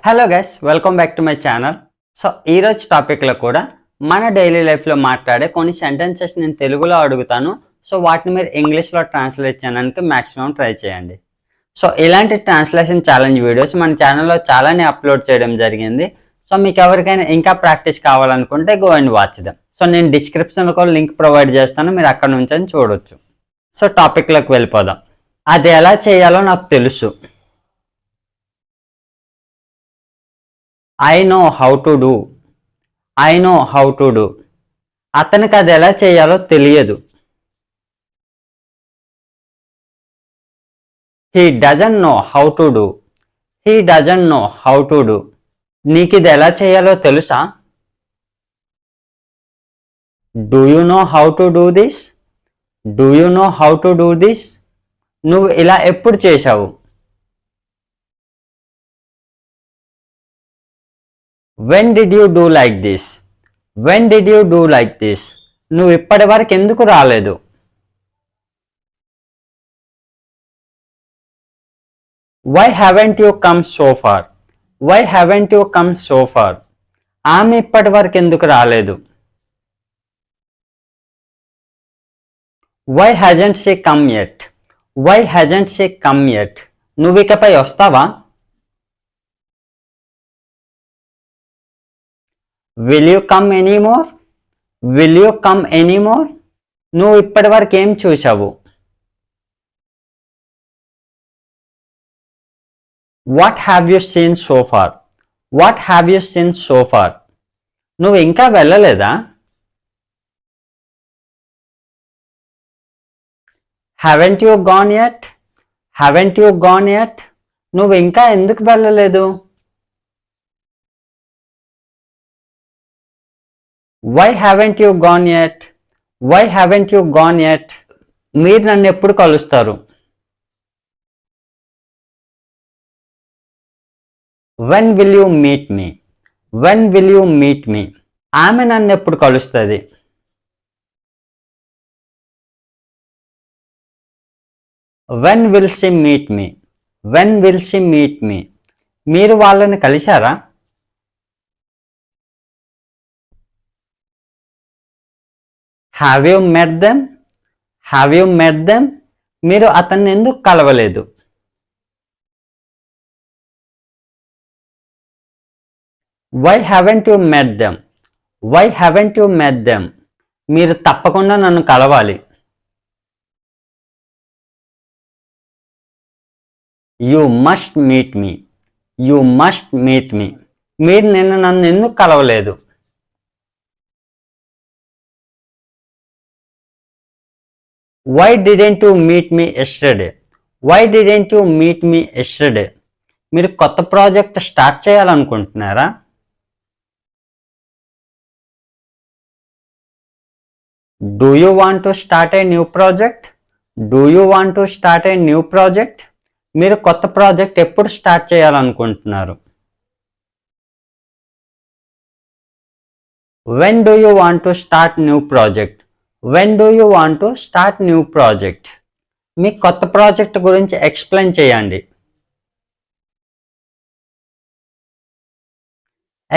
Hello guys, welcome back to my channel. So ఈరోజు టాపిక్లో కూడా మన డైలీ లైఫ్లో మాట్లాడే కొన్ని సెంటెన్సెస్ నేను తెలుగులో అడుగుతాను. సో వాటిని మీరు ఇంగ్లీష్లో ట్రాన్స్లేట్ చేయడానికి మ్యాక్సిమం ట్రై చేయండి. సో ఇలాంటి ట్రాన్స్లేషన్ ఛాలెంజ్ వీడియోస్ మన ఛానల్లో చాలానే అప్లోడ్ చేయడం జరిగింది. సో మీకు ఎవరికైనా ఇంకా ప్రాక్టీస్ కావాలనుకుంటే go and watch them. So నేను డిస్క్రిప్షన్లో కూడా లింక్ ప్రొవైడ్ చేస్తాను, మీరు అక్కడ నుంచి చూడొచ్చు. సో టాపిక్లోకి వెళ్ళిపోదాం. అది ఎలా చేయాలో నాకు తెలుసు. I know how to do. I know how to do. అతనికి అది ఎలా చేయాలో తెలియదు. He doesn't know how to do. He doesn't know how to do. నీకు ఇది ఎలా చేయాలో తెలుసా? Do you know how to do this? Do you know how to do this? నువ్వు ఇలా ఎప్పుడు చేశావు? When did you do like this? When did you do like this? నువ్వు ఇప్పటి వరకు ఎందుకు రాలేదు? Why haven't you come so far? Why haven't you come so far? ఆమె ఇప్పటి వరకు ఎందుకు రాలేదు? Why hasn't she come yet? Why hasn't she come yet? నువ్వు ఇకపై వస్తావా? Will you come anymore? Will you come anymore? నువ్వు ఇప్పటి వరకు ఏం చూశావు? What have you seen so far? What have you seen so far? నువ్వు ఇంకా వెళ్ళలేదా? Haven't you gone yet? Haven't you gone yet? నువ్వు ఇంకా ఎందుకు వెళ్ళలేదు? Why haven't you gone yet? Why haven't you gone yet? మీరు నన్ను ఎప్పుడు కలుస్తారు? When will you meet me? When will you meet me? ఆమె నన్ను ఎప్పుడు కలుస్తుంది? When will she meet me? When will she meet me? మీరు వాళ్ళని కలిశారా? Have you met them? Have you met them? మీరు అతన్ని ఎందుకు కలవలేదు? Why haven't you met them? Why haven't you met them? మీరు తప్పకుండా నన్ను కలవాలి. You must meet me. You must meet me. మీరు నిన్న నన్ను ఎందుకు కలవలేదు? Why didn't you meet me yesterday? Why didn't you meet me yesterday? మీరు కొత్త ప్రాజెక్ట్ స్టార్ట్ చేయాలనుకుంటున్నారా? Do you want to start a new project? Do you want to start a new project? మీరు కొత్త ప్రాజెక్ట్ ఎప్పుడు start చేయాలనుకుంటున్నారు? When do you want to start new project? When do you want to start new project? మీ కొత్త project గురించి explain చేయండి.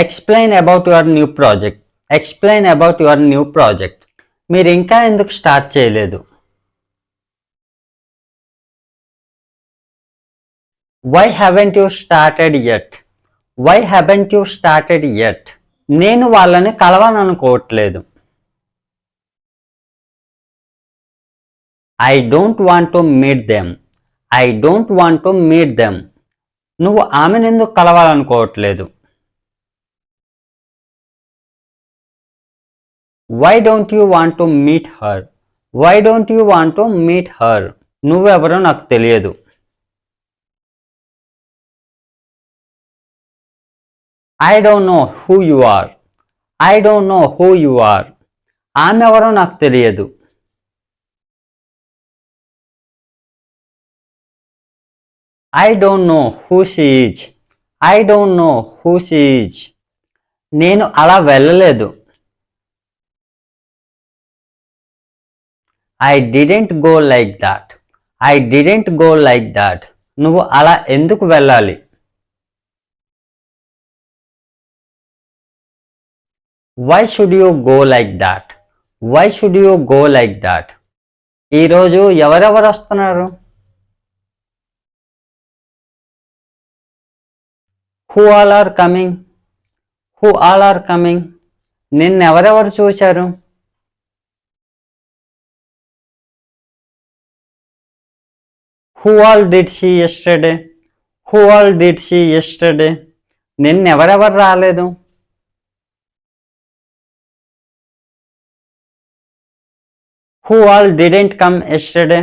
Explain about your new project. Explain about your new project. మీరు ఇంకా ఎందుకు స్టార్ట్ చేయలేదు? Why haven't you started yet? Why haven't you started yet? నేను వాళ్ళని కలవాలనుకోవట్లేదు. I don't want to meet them. I don't want to meet them. నువ్వు ఆమెను ఎందుకు కలవాలనుకోవట్లేదు? Why don't you want to meet her? Why don't you want to meet her? నువ్వెవరో నాకు తెలియదు. I don't know who you are. I don't know who you are. ఆమె ఎవరో నాకు తెలియదు. I don't know who she is. I don't know who she is. నేను అలా వెళ్ళలేదు. I didn't go like that. I didn't go like that. నువ్వు అలా ఎందుకు వెళ్ళాలి? Why should you go like that? Why should you go like that? ఈరోజు ఎవరెవరు వస్తున్నారు? Who all are coming? Who all are coming? నిన్నెవరెవరు చూశారు? Who all did see yesterday? Who all did see yesterday? నిన్నెవరెవరు రాలేదు? Who all didn't come yesterday?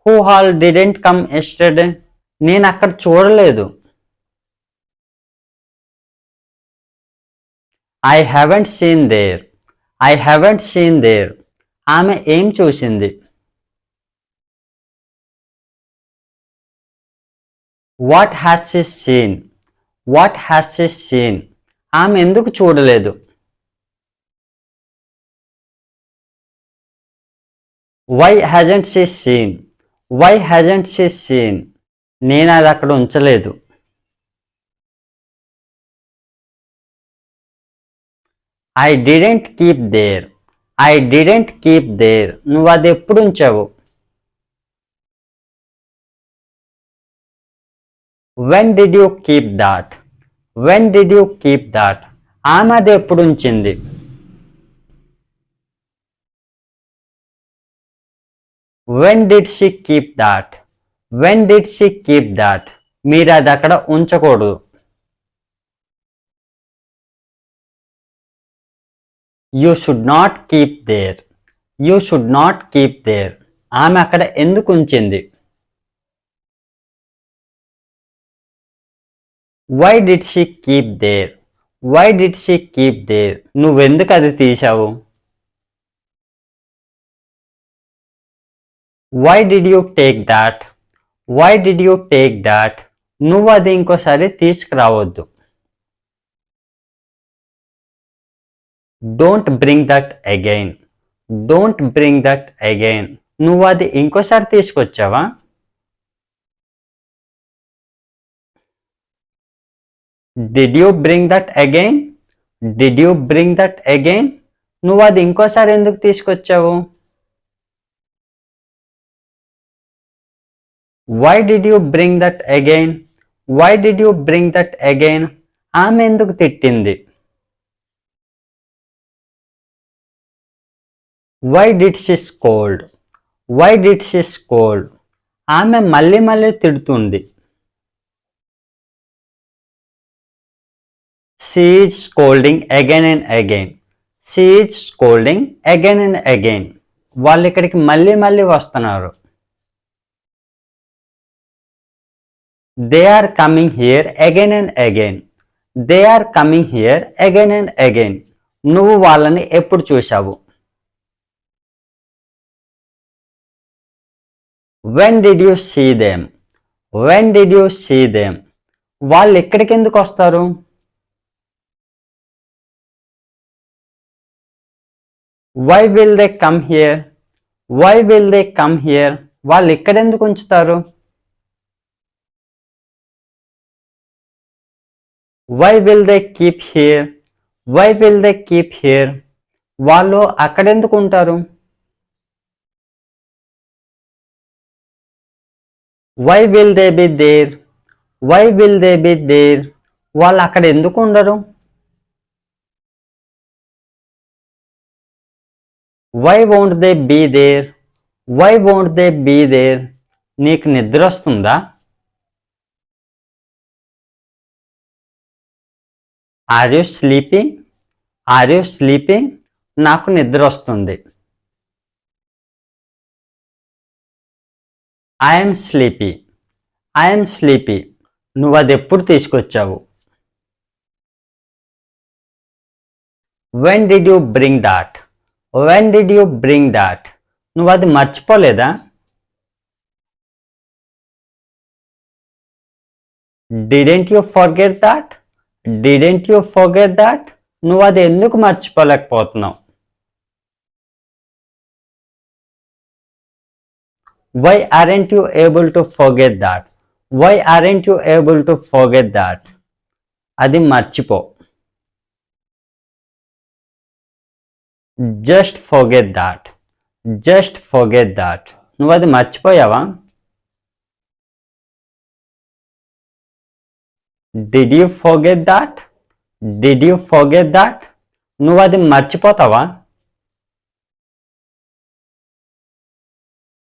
Who all didn't come yesterday? నేను అక్కడ చూడలేదు. I haven't seen there. I haven't seen there. ఆమె ఏం చూసింది? What has she seen? What has she seen? ఆమె ఎందుకు చూడలేదు? Why hasn't she seen? Why hasn't she seen? నేను అది అక్కడ ఉంచలేదు. I didn't keep there. I didn't keep there. నువ్వు అది ఎప్పుడు ఉంచావు? When did you keep that? When did you keep that? ఆమె అది ఎప్పుడు ఉంచింది? When did she keep that? When did she keep that? మీరు అది అక్కడ ఉంచకూడదు. You should not keep there. You should not keep there. ఆమె అక్కడ ఎందుకు ఉంచింది? Why did she keep there? Why did she keep there? నువ్వెందుకు అది తీశావు? Why did you take that? Why did you take that? నువ్వు అది ఇంకోసారి తీసుకురావద్దు. Don't bring that again. Don't bring that again. నువ్వు అది ఇంకోసారి తీసుకొచ్చావా? Did you bring that again? Did you bring that again? నువ్వు అది ఇంకోసారి ఎందుకు తీసుకొచ్చావు? Why did you bring that again? Why did you bring that again? ఆమె ఎందుకు తిట్టింది? Why did she scold? Why did she scold? ఆమె మళ్ళీ మళ్ళీ తిడుతుంది. She is scolding again and again. She is scolding again and again. వాళ్ళు ఇక్కడికి మళ్ళీ మళ్ళీ వస్తున్నారు. They are coming here again and again. They are coming here again and again. నువ్వు వాళ్ళని ఎప్పుడు చూశావు? When did you see them? When did you see them? వాళ్ళు ఎక్కడికి ఎందుకు వస్తారు? Why will they come here? Why will they come here? వాళ్ళు ఇక్కడ ఎందుకు ఉంచుతారు? Why will they keep here? Why will they keep here? వాళ్ళు అక్కడెందుకు ఉంటారు? Why will they be there? Why will they be there? వాళ్ళు అక్కడ ఎందుకు ఉండరు? Why won't they be there? Why won't they be there? నీకు నిద్ర వస్తుందా? Are you sleepy? Are you sleepy? నాకు నిద్ర వస్తుంది. I'm sleepy. I'm sleepy. నువ్వు అది ఎప్పుడు తీసుకొచ్చావు? When did you bring that? When did you bring that? నువ్వు అది మర్చిపోలేదా? Didn't you forget that? Didn't you forget that? నువ్వు అది ఎందుకు మర్చిపోలేకపోతున్నావు? Why aren't you able to forget that? Why aren't you able to forget that? అది మర్చిపో. Just forget that. Just forget that. నువ్వు అది మర్చిపోయావా? Did you forget that? Did you forget that? నువ్వు అది మర్చిపోతావా?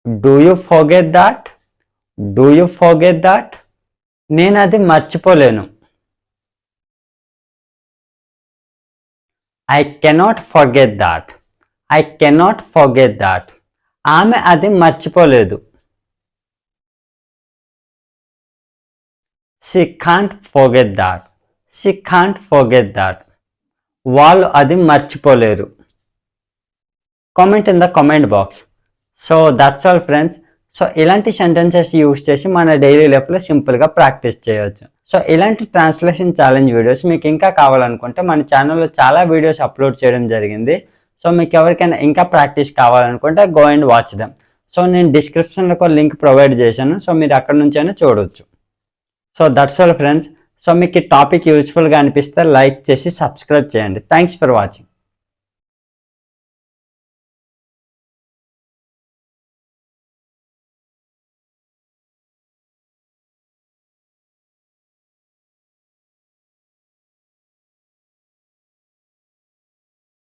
Do you forget that? Do you forget that? నేను అది మర్చిపోలేను. I cannot forget that. I cannot forget that. ఆమె అది మర్చిపోలేదు. She can't forget that. She can't forget that. వాళ్ళు అది మర్చిపోలేరు. Comment in the comment box. So that's all friends. So ఇలాంటి సెంటెన్సెస్ యూస్ చేసి మన డైలీ లైఫ్లో సింపుల్గా ప్రాక్టీస్ చేయవచ్చు. సో ఇలాంటి ట్రాన్స్లేషన్ ఛాలెంజ్ వీడియోస్ మీకు ఇంకా కావాలనుకుంటే మన ఛానల్లో చాలా వీడియోస్ అప్లోడ్ చేయడం జరిగింది. సో మీకు ఎవరికైనా ఇంకా ప్రాక్టీస్ కావాలనుకుంటే go and watch them. So నేను డిస్క్రిప్షన్లో ఒక లింక్ ప్రొవైడ్ చేశాను. సో మీరు అక్కడ నుంచైనా చూడవచ్చు. So that's all friends. So మీకు ఈ టాపిక్ యూజ్ఫుల్గా అనిపిస్తే లైక్ చేసి సబ్స్క్రైబ్ చేయండి. Thanks for watching.